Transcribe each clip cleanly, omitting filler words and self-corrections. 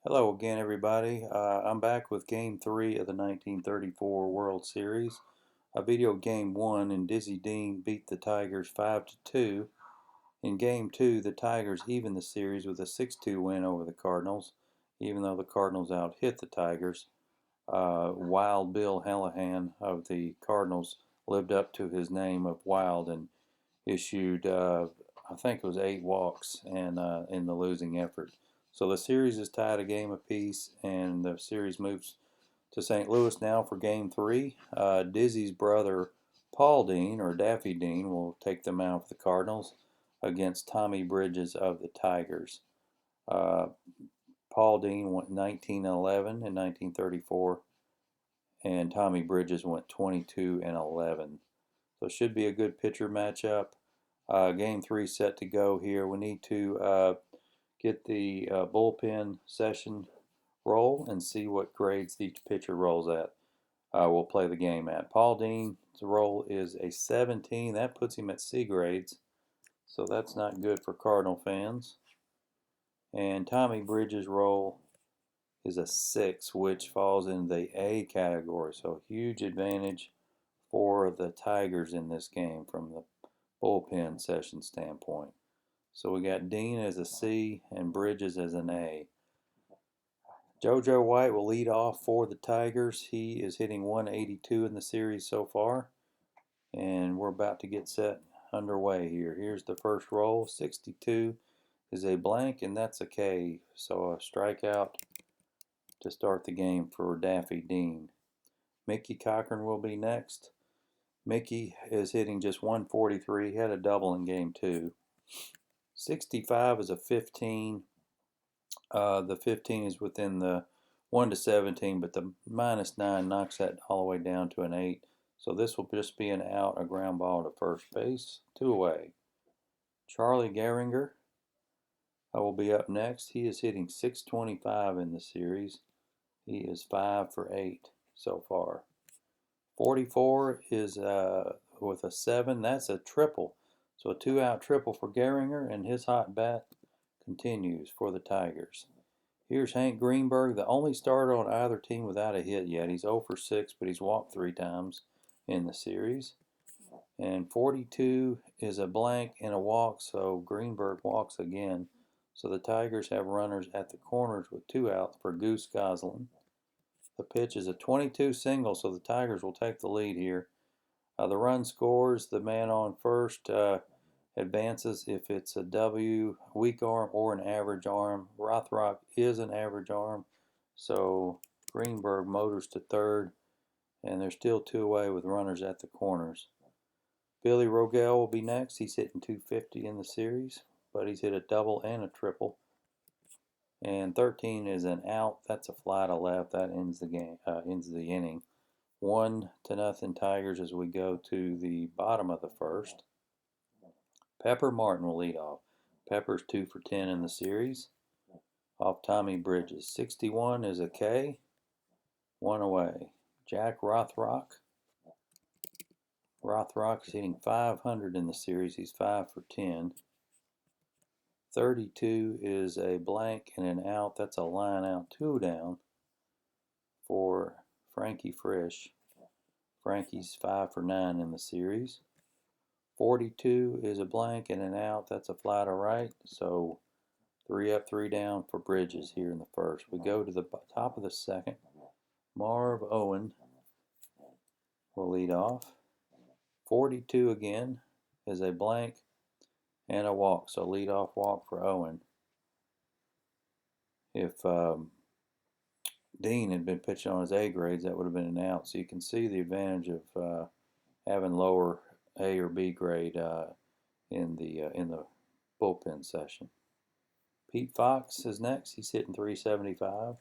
Hello again, everybody. I'm back with Game 3 of the 1934 World Series. Video Game 1 and Dizzy Dean beat the Tigers 5-2. In Game 2, the Tigers evened the series with a 6-2 win over the Cardinals, even though the Cardinals out-hit the Tigers. Wild Bill Hallahan of the Cardinals lived up to his name of Wild and issued, I think it was 8 walks in the losing effort. So the series is tied a game apiece, and the series moves to St. Louis now for Game 3. Dizzy's brother, Paul Dean, or Daffy Dean, will take them out for the Cardinals against Tommy Bridges of the Tigers. Uh, Paul Dean went 19-11 in 1934, and Tommy Bridges went 22-11. So it should be a good pitcher matchup. Game 3 set to go here. We need to get the bullpen session roll and see what grades each pitcher rolls at. We'll play the game at. Paul Dean's roll is a 17. That puts him at C grades, so that's not good for Cardinal fans. And Tommy Bridges' roll is a 6, which falls in the A category. So huge advantage for the Tigers in this game from the bullpen session standpoint. So we got Dean as a C and Bridges as an A. JoJo White will lead off for the Tigers. He is hitting 182 in the series so far, and we're about to get set underway here. Here's the first roll. 62 is a blank, and that's a K. So a strikeout to start the game for Daffy Dean. Mickey Cochran will be next. Mickey is hitting just 143. He had a double in game 2. 65 is a 15. The 15 is within the 1 to 17, but the -9 knocks that all the way down to an 8. So this will just be an out, a ground ball to first base, 2 away. Charlie Gehringer will be up next. He is hitting 625 in the series. He is 5 for 8 so far. 44 is with a 7. That's a triple. So a 2-out triple for Gehringer, and his hot bat continues for the Tigers. Here's Hank Greenberg, the only starter on either team without a hit yet. He's 0 for 6, but he's walked 3 times in the series. And 42 is a blank and a walk, so Greenberg walks again. So the Tigers have runners at the corners with 2 outs for Goose Goslin. The pitch is a 22 single, so the Tigers will take the lead here. The run scores, the man on first advances if it's a W, weak arm, or an average arm. Rothrock is an average arm, so Greenberg motors to third, and there's still 2 away with runners at the corners. Billy Rogel will be next. He's hitting 250 in the series, but he's hit a double and a triple. And 13 is an out. That's a fly to left. That ends the game. Ends the inning. 1-0 Tigers as we go to the bottom of the first. Pepper Martin will lead off. Pepper's 2 for 10 in the series. Off Tommy Bridges. 61 is a K. 1 away. Jack Rothrock. Rothrock is hitting 500 in the series. He's 5 for 10. 32 is a blank and an out. That's a line out, 2 down for Frankie Frisch. Frankie's 5 for 9 in the series. 42 is a blank and an out. That's a fly to right. So 3 up, 3 down for Bridges here in the first. We go to the top of the second. Marv Owen will lead off. 42 again is a blank and a walk. So lead off walk for Owen. If Dean had been pitching on his A grades, that would have been an out. So you can see the advantage of having lower A or B grade in the bullpen session. Pete Fox is next. He's hitting 375.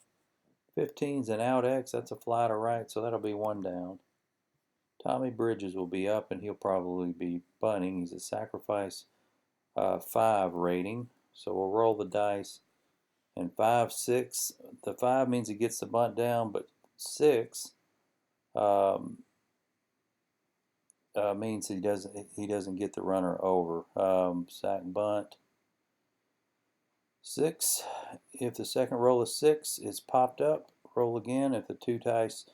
15's an out X. That's a fly to right, so that'll be 1 down. Tommy Bridges will be up, and he'll probably be bunting. He's a sacrifice 5 rating, so we'll roll the dice. And 5, 6. The 5 means he gets the bunt down, but 6 means he doesn't get the runner over. Sack bunt. 6. If the second roll is 6, it's popped up. Roll again. If the two dice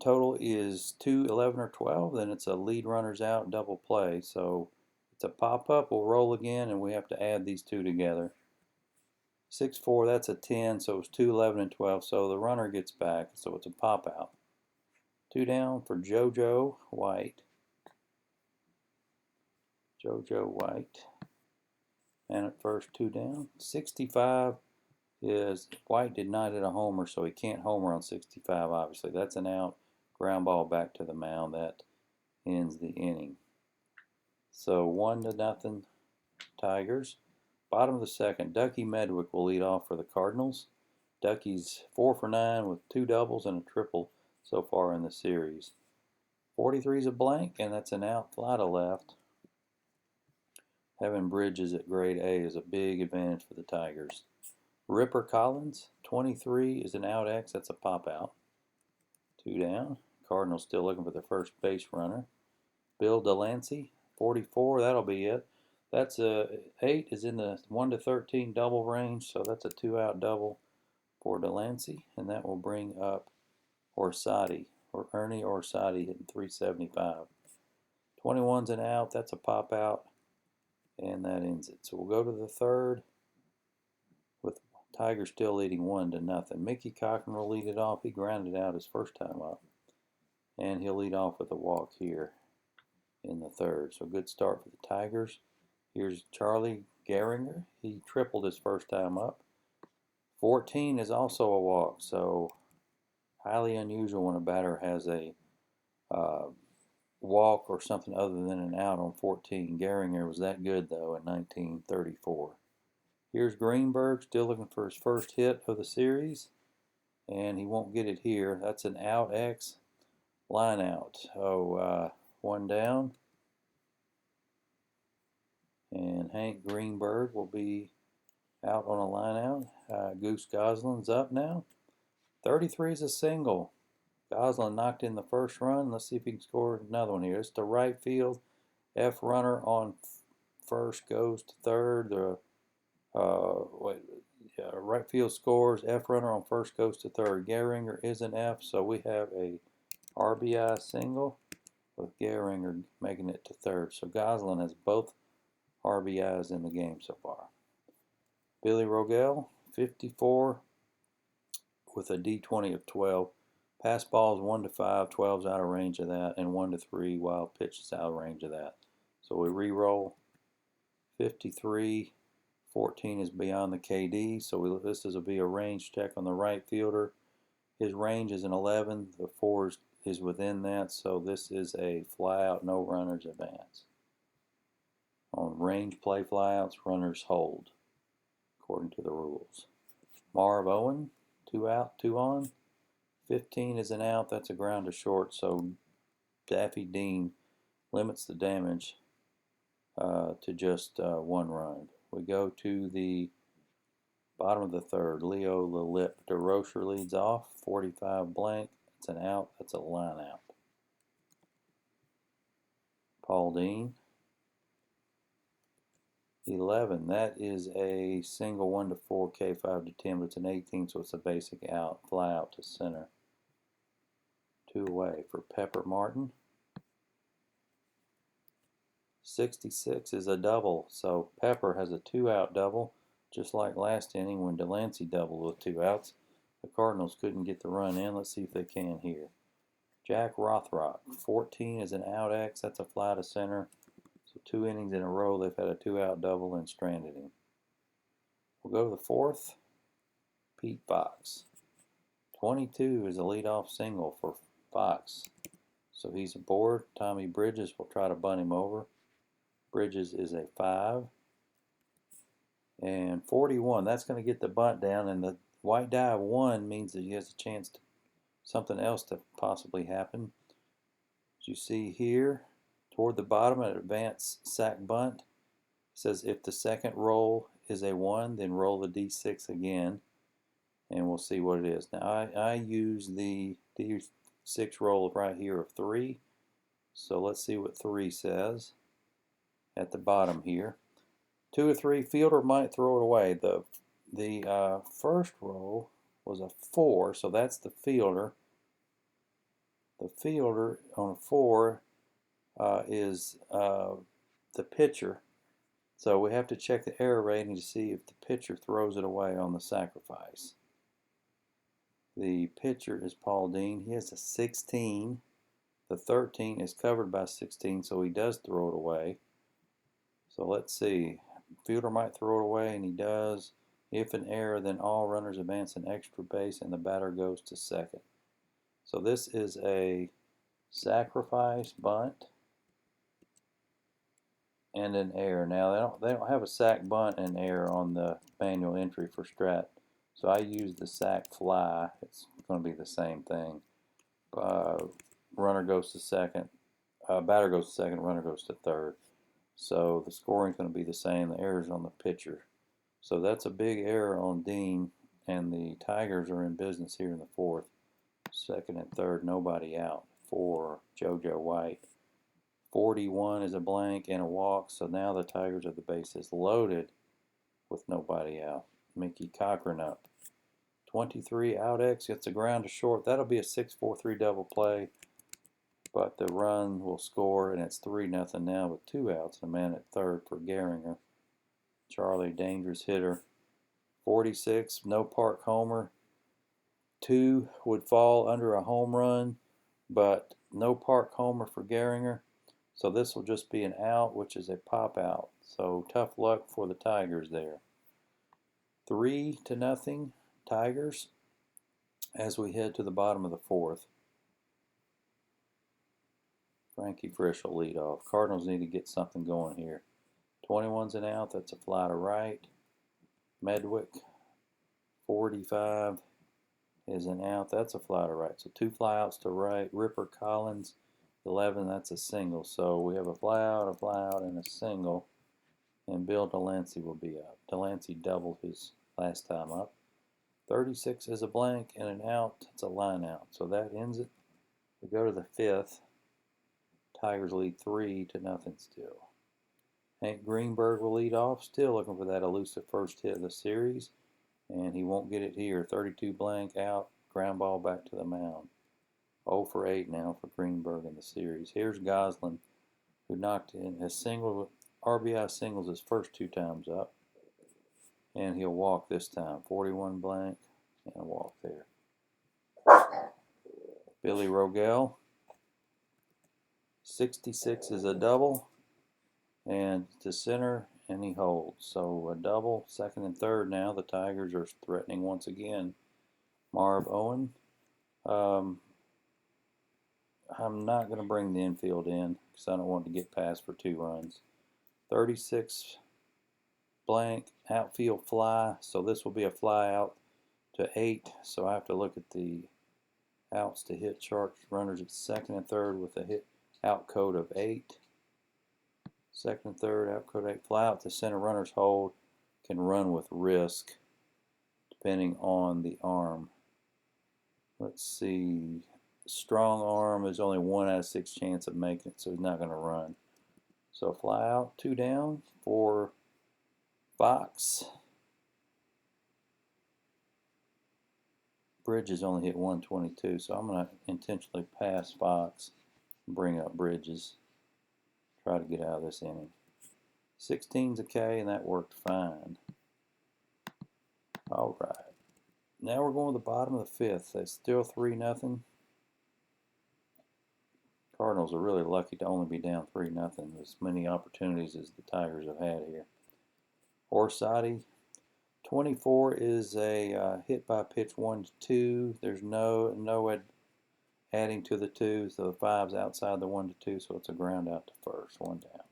total is 2, 11, or 12, then it's a lead runners out double play. So it's a pop up. We'll roll again, and we have to add these two together. 6, 4, that's a 10, so it's 2, 11, and 12. So the runner gets back, so it's a pop out. 2 down for JoJo White. JoJo White. And at first, 2 down. 65 is White did not hit a homer, so he can't homer on 65, obviously. That's an out. Ground ball back to the mound. That ends the inning. So 1-0 Tigers. Bottom of the second, Ducky Medwick will lead off for the Cardinals. Ducky's 4 for 9 with 2 doubles and a triple so far in the series. 43 is a blank, and that's an out. Fly to left. Having Bridges at grade A is a big advantage for the Tigers. Ripper Collins, 23 is an out X. That's a pop out. 2 down. Cardinals still looking for the first base runner. Bill Delancey, 44. That'll be it. That's a 8 is in the 1-13 double range, so that's a 2-out double for Delancey, and that will bring up Orsatti, or Ernie Orsatti, hitting 375. 21's an out. That's a pop out, and that ends it. So we'll go to the third with Tigers still leading 1-0. Mickey Cochran will lead it off. He grounded out his first time up, and he'll lead off with a walk here in the third. So good start for the Tigers. Here's Charlie Gehringer. He tripled his first time up. 14 is also a walk, so highly unusual when a batter has a walk or something other than an out on 14. Gehringer was that good, though, in 1934. Here's Greenberg, still looking for his first hit of the series, and he won't get it here. That's an out X, line out. Oh, 1 down. And Hank Greenberg will be out on a line out. Goose Goslin's up now. 33 is a single. Goslin knocked in the first run. Let's see if he can score another one here. It's to right field. F runner on first goes to third. The right field scores. F runner on first goes to third. Gehringer is an F, so we have a RBI single with Gehringer making it to third. So Goslin has both RBIs in the game so far. Billy Rogel, 54 with a D20 of 12. Pass balls 1-5, 12's out of range of that, and 1-3 wild pitches out of range of that. So we re-roll. 53, 14 is beyond the KD, so this will be a range check on the right fielder. His range is an 11, the 4 is within that, so this is a fly-out, no runners advance. On range play flyouts, runners hold, according to the rules. Marv Owen, 2 out, 2 on. 15 is an out. That's a ground to short, so Daffy Dean limits the damage to just 1 run. We go to the bottom of the third. Leo LaLip DeRocher leads off. 45 blank. It's an out. That's a line out. Paul Dean. 11. That is a single 1-4 K5-10, but it's an 18, so it's a basic out. Fly out to center. 2 away for Pepper Martin. 66 is a double, so Pepper has a 2-out double, just like last inning when Delancey doubled with 2 outs. The Cardinals couldn't get the run in. Let's see if they can here. Jack Rothrock, 14 is an out X. That's a fly to center. So 2 innings in a row, they've had a 2-out double and stranded him. We'll go to the fourth. Pete Fox. 22 is a leadoff single for Fox. So he's aboard. Tommy Bridges will try to bunt him over. Bridges is a 5. And 41, that's going to get the bunt down. And the white die of 1 means that he has a chance to something else to possibly happen. As you see here, toward the bottom, an advanced sack bunt. It says if the second roll is a 1, then roll the D6 again. And we'll see what it is. Now, I use the D6 roll right here of 3. So let's see what 3 says at the bottom here. 2 or 3, fielder might throw it away. The The first row was a 4, so that's the fielder. The fielder on a 4 is the pitcher. So we have to check the error rating to see if the pitcher throws it away on the sacrifice. The pitcher is Paul Dean. He has a 16. The 13 is covered by 16, so he does throw it away. So let's see. Fielder might throw it away, and he does. If an error, then all runners advance an extra base, and the batter goes to second. So this is a sacrifice bunt and an error. Now they don't have a sac bunt and error on the manual entry for Strat, so I use the sac fly. It's going to be the same thing. Runner goes to second, batter goes to second, runner goes to third. So the scoring is going to be the same. The error's on the pitcher. So that's a big error on Dean, and the Tigers are in business here in the fourth. Second and third, nobody out for JoJo White. 41 is a blank and a walk, so now the Tigers have the bases loaded with nobody out. Mickey Cochran up. 23 out X, gets a ground to short. That'll be a 6-4-3 double play, but the run will score, and it's 3-0 now with 2 outs and a man at third for Gehringer. Charlie, dangerous hitter. 46, no park homer. 2 would fall under a home run, but no park homer for Gehringer. So this will just be an out, which is a pop out. So tough luck for the Tigers there. 3-0 Tigers as we head to the bottom of the fourth. Frankie Frisch will lead off. Cardinals need to get something going here. 21's an out. That's a fly to right. Medwick, 45 is an out. That's a fly to right. So 2 flyouts to right. Ripper Collins, 11. That's a single. So we have a flyout, and a single. And Bill Delancey will be up. Delancey doubled his last time up. 36 is a blank and an out. It's a line out. So that ends it. We go to the fifth. Tigers lead 3-0 still. Hank Greenberg will lead off. Still looking for that elusive first hit of the series. And he won't get it here. 32 blank out. Ground ball back to the mound. 0 for 8 now for Greenberg in the series. Here's Goslin, who knocked in his single, RBI singles his first 2 times up. And he'll walk this time. 41 blank and a walk there. Billy Rogel, 66 is a double. And to center, and he holds. So a double, second and third now. The Tigers are threatening once again. Marv Owen. I'm not going to bring the infield in because I don't want to get past for 2 runs. 36 blank, outfield fly. So this will be a fly out to 8. So I have to look at the outs to hit chart. Runners at second and third with a hit out code of 8. Second and third, out code 8. Fly out to center, runners hold. Can run with risk depending on the arm. Let's see. Strong arm is only 1 out of 6 chance of making it, so he's not going to run. So fly out, 2 down for Fox. Bridges only hit 122, so I'm going to intentionally pass Fox and bring up Bridges. Try to get out of this inning. 16's a K, and that worked fine. All right. Now we're going to the bottom of the fifth. It's still 3-0. Cardinals are really lucky to only be down 3-0. As many opportunities as the Tigers have had here. Orsatti, 24 is a hit by pitch 1-2. There's no adding to the 2, so the 5's outside the 1-2, so it's a ground out to first, 1 down.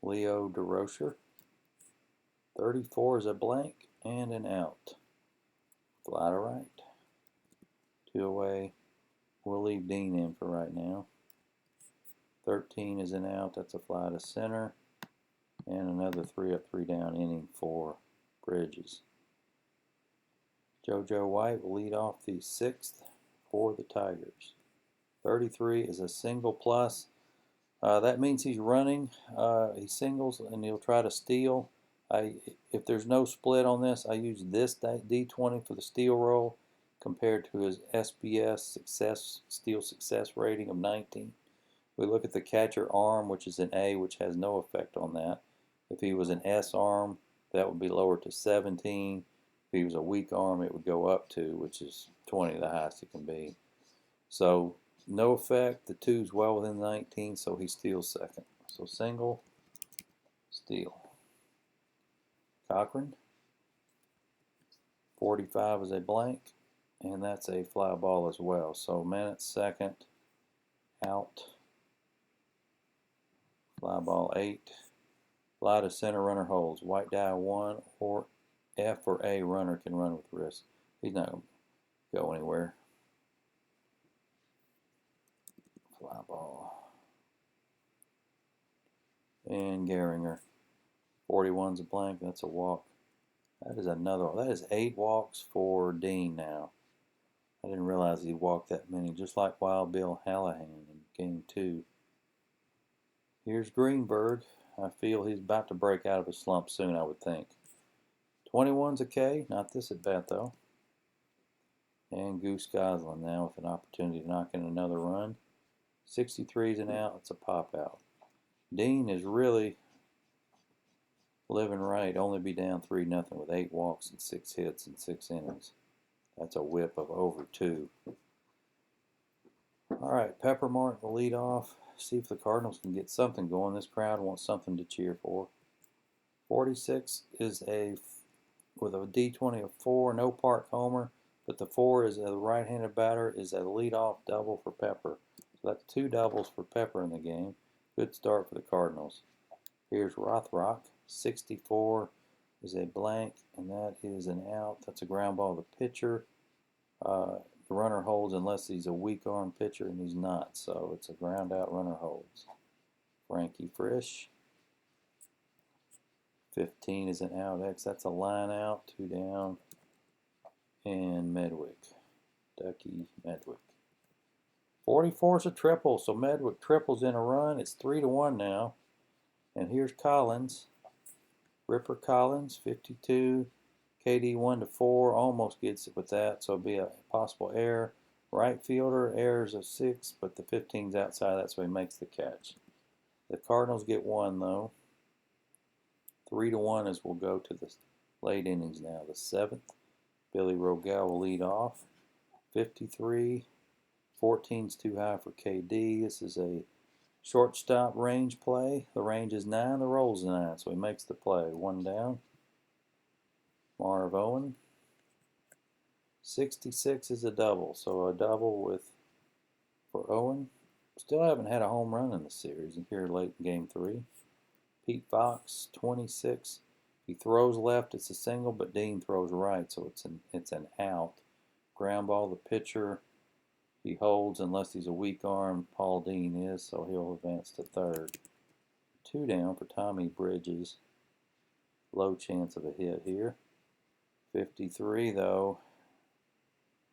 Leo DeRocher, 34 is a blank and an out. Fly to right. 2 away. We'll leave Dean in for right now. 13 is an out. That's a fly to center. And another 3 up, 3 down inning for Bridges. JoJo White will lead off the 6th for the Tigers. 33 is a single plus. That means he's running. He singles and he'll try to steal. If there's no split on this, I use this D20 for the steel roll compared to his SBS steel success rating of 19. We look at the catcher arm, which is an A, which has no effect on that. If he was an S arm, that would be lowered to 17. If he was a weak arm, it would go up to, which is 20, the highest it can be. So no effect. The 2's well within 19, so he steals second. So single, steal. Cochran, 45 is a blank, and that's a fly ball as well. So Minute, second, out. Fly ball 8. Fly to center, runner holds. White die 1, or F or A runner can run with risk. He's not going to go anywhere. Fly ball. And Gehringer. 41's a blank. That's a walk. That is another one. That is 8 walks for Dean now. I didn't realize he walked that many, just like Wild Bill Hallahan in game 2. Here's Greenberg. I feel he's about to break out of his slump soon, I would think. 21's a K. Not this at bat, though. And Goose Goslin now with an opportunity to knock in another run. 63's an out. It's a pop out. Dean is really living right. Only be down 3-0 with 8 walks and 6 hits in 6 innings. That's a whip of over 2. All right, Pepper Martin will lead off. See if the Cardinals can get something going. This crowd wants something to cheer for. 46 is with a D20 of 4, no park homer, but the 4 is a right-handed batter, is a leadoff double for Pepper. So that's 2 doubles for Pepper in the game. Good start for the Cardinals. Here's Rothrock. 64 is a blank, and that is an out. That's a ground ball to the pitcher. The runner holds unless he's a weak arm pitcher, and he's not. So it's a ground out, runner holds. Frankie Frisch. 15 is an out X. That's a line out, 2 down. And Medwick. Ducky Medwick. 44 is a triple, so Medwick triples in a run. It's 3-1 now. And here's Collins. Ripper Collins, 52. KD 1-4, almost gets it with that, so it'll be a possible error. Right fielder, errors of 6, but the 15's outside, that's why he makes the catch. The Cardinals get 1, though. 3-1 as we'll go to the late innings now. The 7th, Billy Rogel will lead off. 53, 14's too high for KD. This is a shortstop range play. The range is 9, the roll's 9, so he makes the play. 1 down. Marv Owen. 66 is a double, so a double for Owen. Still haven't had a home run in the series here late in game 3. Pete Fox, 26. He throws left, it's a single, but Dean throws right, so it's an out. Ground ball, the pitcher, he holds unless he's a weak arm. Paul Dean is, so he'll advance to third. 2 down for Tommy Bridges. Low chance of a hit here. 53 though.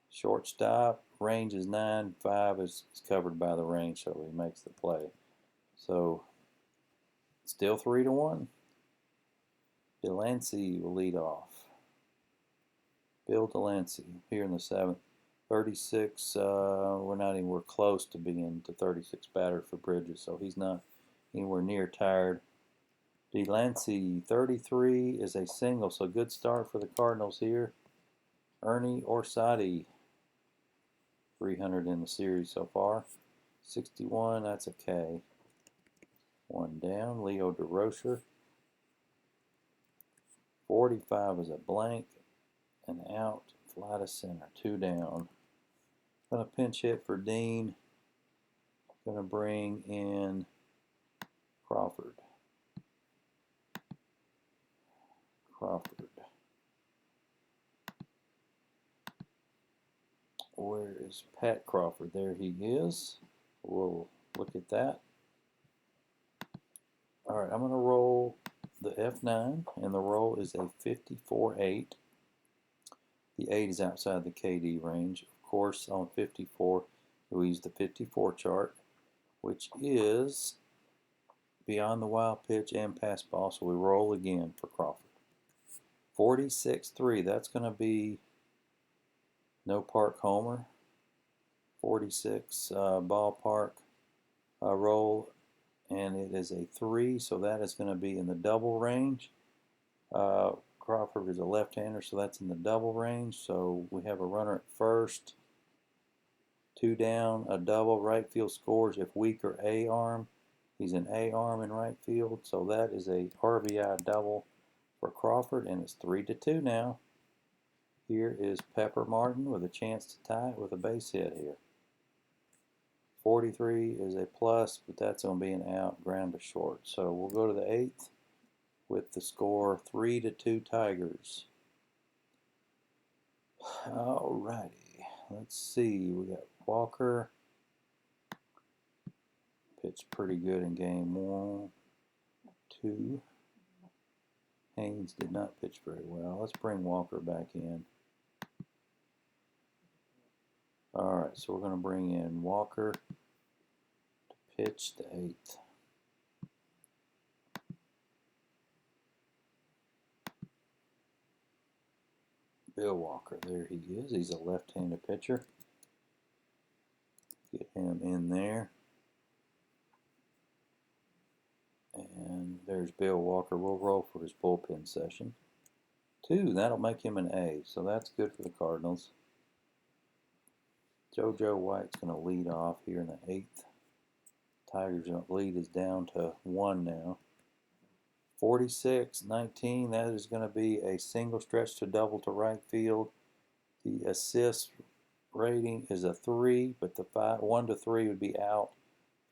Shortstop, range is 9, 5 is covered by the range, so he makes the play. So still 3-1. Delancey will lead off. Bill Delancey here in the 7th. 36, we're not anywhere close to being to 36 batter for Bridges, so he's not anywhere near tired. Delancey, 33 is a single, so good start for the Cardinals here. Ernie Orsatti, 300 in the series so far. 61, that's a K. 1 down. Leo DeRocher. 45 is a blank. An out. Fly to center. 2 down. Gonna pinch hit for Dean. Gonna bring in Crawford. Where is Pat Crawford? There he is. We'll look at that. All right, I'm going to roll the F9, and the roll is a 54-8. The 8 is outside the KD range. Of course, on 54, we use the 54 chart, which is beyond the wild pitch and pass ball, so we roll again for Crawford. 46-3. That's going to be no park homer. 46 ballpark roll, and it is a 3, so that is going to be in the double range. Crawford is a left-hander, so that's in the double range. So we have a runner at first, 2 down, a double. Right field scores if weaker A arm. He's an A arm in right field, so that is a RBI double for Crawford, and it's 3-2 now. Here is Pepper Martin with a chance to tie it with a base hit here. 43 is a plus, but that's going to be an out, ground to short. So we'll go to the 8th with the score 3-2 Tigers. Alrighty, let's see. We got Walker. Pitched pretty good in game 1, 2. Haynes did not pitch very well. Let's bring Walker back in. Alright, so we're going to bring in Walker to pitch the 8th. Bill Walker, there he is. He's a left-handed pitcher. Get him in there. And there's Bill Walker. We'll roll for his bullpen session. 2, that'll make him an A, so that's good for the Cardinals. JoJo White's going to lead off here in the 8th. Tigers' lead is down to 1 now. 46-19, that is going to be a single stretch to double to right field. The assist rating is a 3, but the 1 to 3 would be out.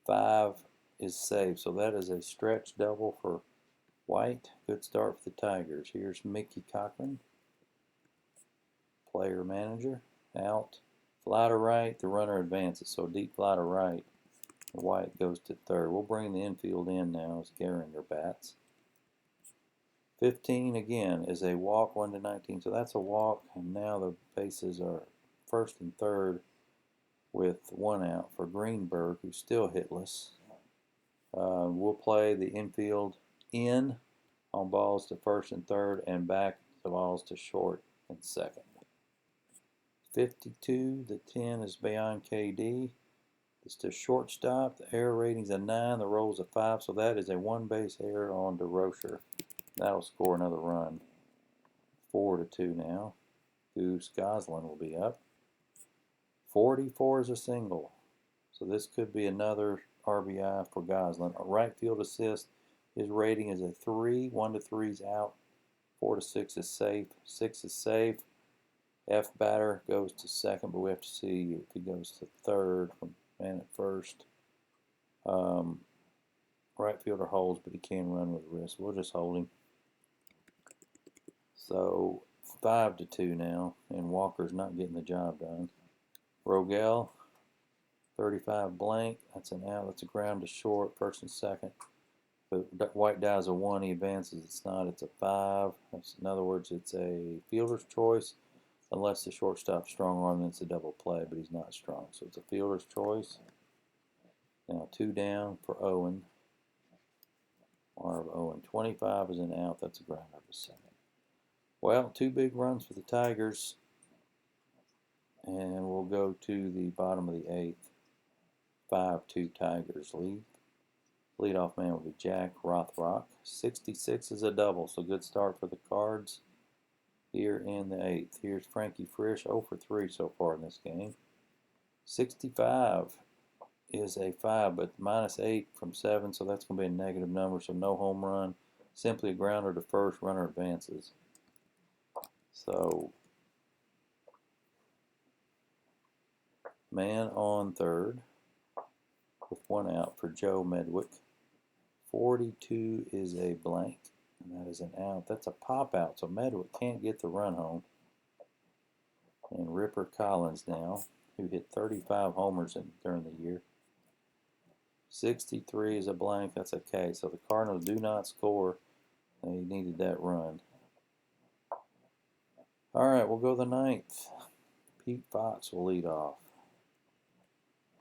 5 is safe, so that is a stretch double for White. Good start for the Tigers. Here's Mickey Cochran, player manager, out. Fly to right, the runner advances, so deep fly to right. White goes to third. We'll bring the infield in now as Gehringer bats. 15 again is a walk, 1-19, so that's a walk, and now the bases are first and third with 1 out for Greenberg, who's still hitless. We'll play the infield in on balls to first and third, and back the balls to short and second. 52, the 10 is beyond KD. It's to shortstop. The error rating's a 9, the roll's a 5, so that is a 1 base error on DeRocher. That'll score another run. 4-2 now. Goose Goslin will be up. 44 is a single, so this could be another RBI for Goslin. A right field assist. His rating is a 3. 1 to 3 is out. 4 to 6 is safe. 6 is safe. F batter goes to second, but we have to see if he goes to third from man at first. Right fielder holds, but he can run with wrist. We'll just hold him. So 5-2 now, and Walker's not getting the job done. Rogel, 35 blank. That's an out. That's a ground to short, first and second. But White dies a 1, he advances. It's not. It's a 5. In other words, it's a fielder's choice. Unless the shortstop's strong arm, then it's a double play, but he's not strong. So it's a fielder's choice. Now 2 down for Owen. Marv Owen. 25 is an out. That's a ground out to second. Well, 2 big runs for the Tigers. And we'll go to the bottom of the 8th. 5-2 Tigers lead. Leadoff man will be Jack Rothrock. 66 is a double, so good start for the Cards here in the 8th. Here's Frankie Frisch, 0 for 3 so far in this game. 65 is a 5, but -8 from 7, so that's going to be a negative number, so no home run. Simply a grounder to first, runner advances. So, man on third with 1 out for Joe Medwick. 42 is a blank, and that is an out. That's a pop out, so Medwick can't get the run home. And Ripper Collins now, who hit 35 homers during the year. 63 is a blank, that's a K. So the Cardinals do not score. They needed that run. All right, we'll go the 9th. Pete Fox will lead off.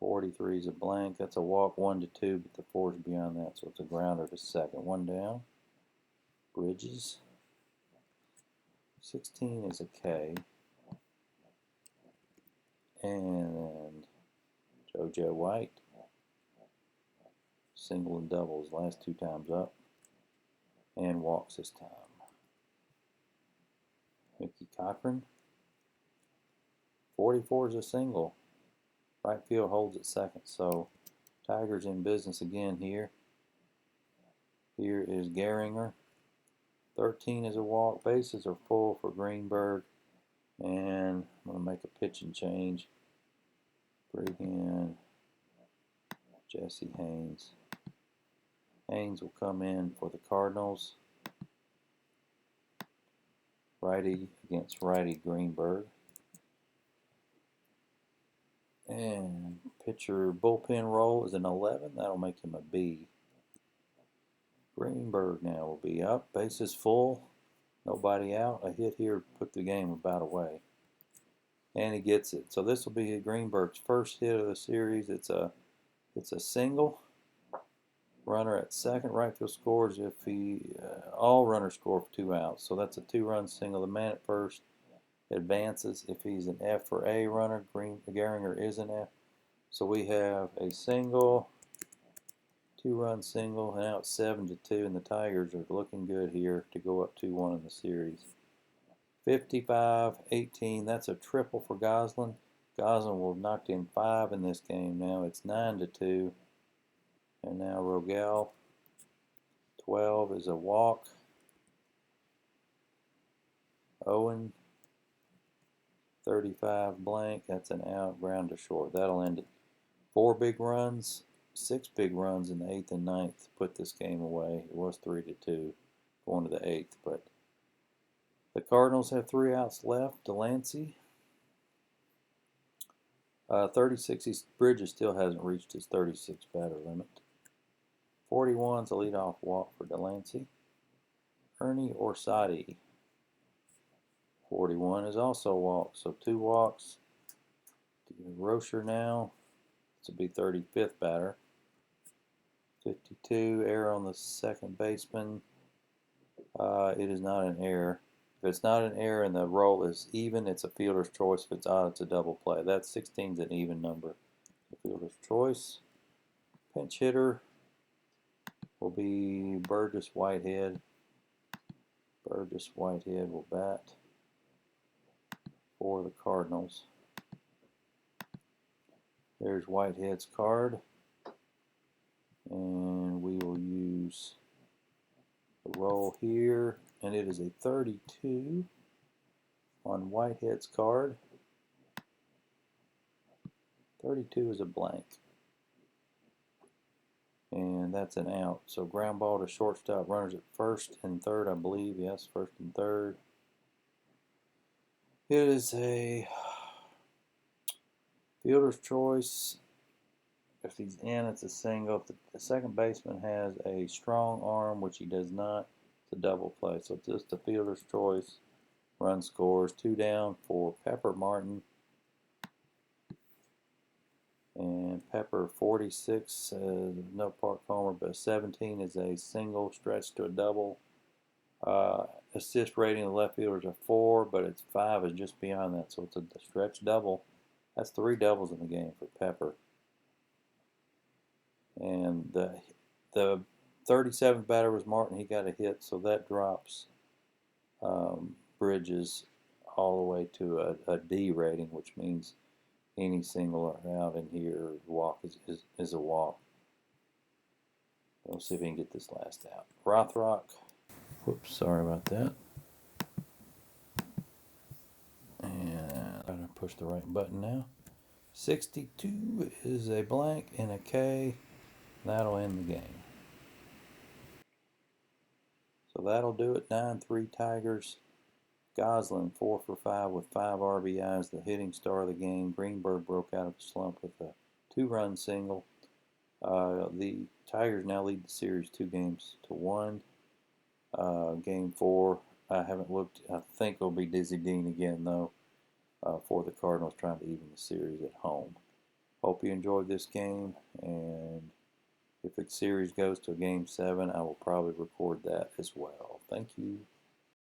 43 is a blank. That's a walk, 1-2, but the 4 is beyond that, so it's a grounder to second. 1 down. Bridges. 16 is a K. And JoJo White. Single and doubles last 2 times up. And walks this time. Mickey Cochran. 44 is a single. Right field holds at second. So Tigers in business again here. Here is Gehringer. 13 is a walk. Bases are full for Greenberg. And I'm going to make a pitching change. Bring in Jesse Haynes. Haynes will come in for the Cardinals. Righty against righty Greenberg. And pitcher bullpen roll is an 11. That'll make him a B. Greenberg now will be up. Bases full. Nobody out. A hit here put the game about away. And he gets it. So this will be Greenberg's first hit of the series. It's a single. Runner at second. Right field scores if all runners score for 2 outs. So that's a 2-run single. The man at first advances if he's an F or A runner. Gehringer is an F. So we have a single, 2-run single, and now it's 7-2, and the Tigers are looking good here to go up 2-1 in the series. 55-18, that's a triple for Goslin. Goslin will have knocked in 5 in this game now. It's 9-2. And now Rogel, 12 is a walk. Owen, 35 blank, that's an out, ground to short. That'll end it. 4 big runs, 6 big runs in the 8th and 9th put this game away. It was 3-2 going to the 8th, but the Cardinals have 3 outs left. Delancey, 36. Bridges still hasn't reached his 36 batter limit. 41's a leadoff walk for Delancey. Ernie Orsatti, 41 is also a walk, so 2 walks. Rocher now, this will be 35th batter. 52, error on the second baseman. It is not an error. If it's not an error and the roll is even, it's a fielder's choice. If it's odd, it's a double play. That 16 is an even number. The fielder's choice. Pinch hitter will be Burgess Whitehead. Burgess Whitehead will bat for the Cardinals. There's Whitehead's card. And we will use the roll here. And it is a 32 on Whitehead's card. 32 is a blank. And that's an out. So ground ball to shortstop. Runners at first and third, I believe. Yes, first and third. It is a fielder's choice. If he's in, it's a single. If the second baseman has a strong arm, which he does not, it's a double play. So it's just a fielder's choice. Run scores. 2 down for Pepper Martin. And Pepper, 46, no park homer, but 17 is a single stretch to a double. Assist rating of the left fielder is a 4, but it's 5 is just beyond that, so it's a stretch double. That's 3 doubles in the game for Pepper. And the 37th batter was Martin. He got a hit, so that drops Bridges all the way to a D rating, which means any single or out in here, walk is a walk. We'll see if we can get this last out. Rothrock. Whoops, sorry about that. And I'm going to push the right button now. 62 is a blank and a K. That'll end the game. So that'll do it. 9-3 Tigers. Goslin 4 for 5 with 5 RBIs, the hitting star of the game. Greenberg broke out of a slump with a 2-run single. The Tigers now lead the series 2-1. Game 4, I haven't looked. I think it'll be Dizzy Dean again, though, for the Cardinals trying to even the series at home. Hope you enjoyed this game, and if the series goes to Game 7, I will probably record that as well. Thank you.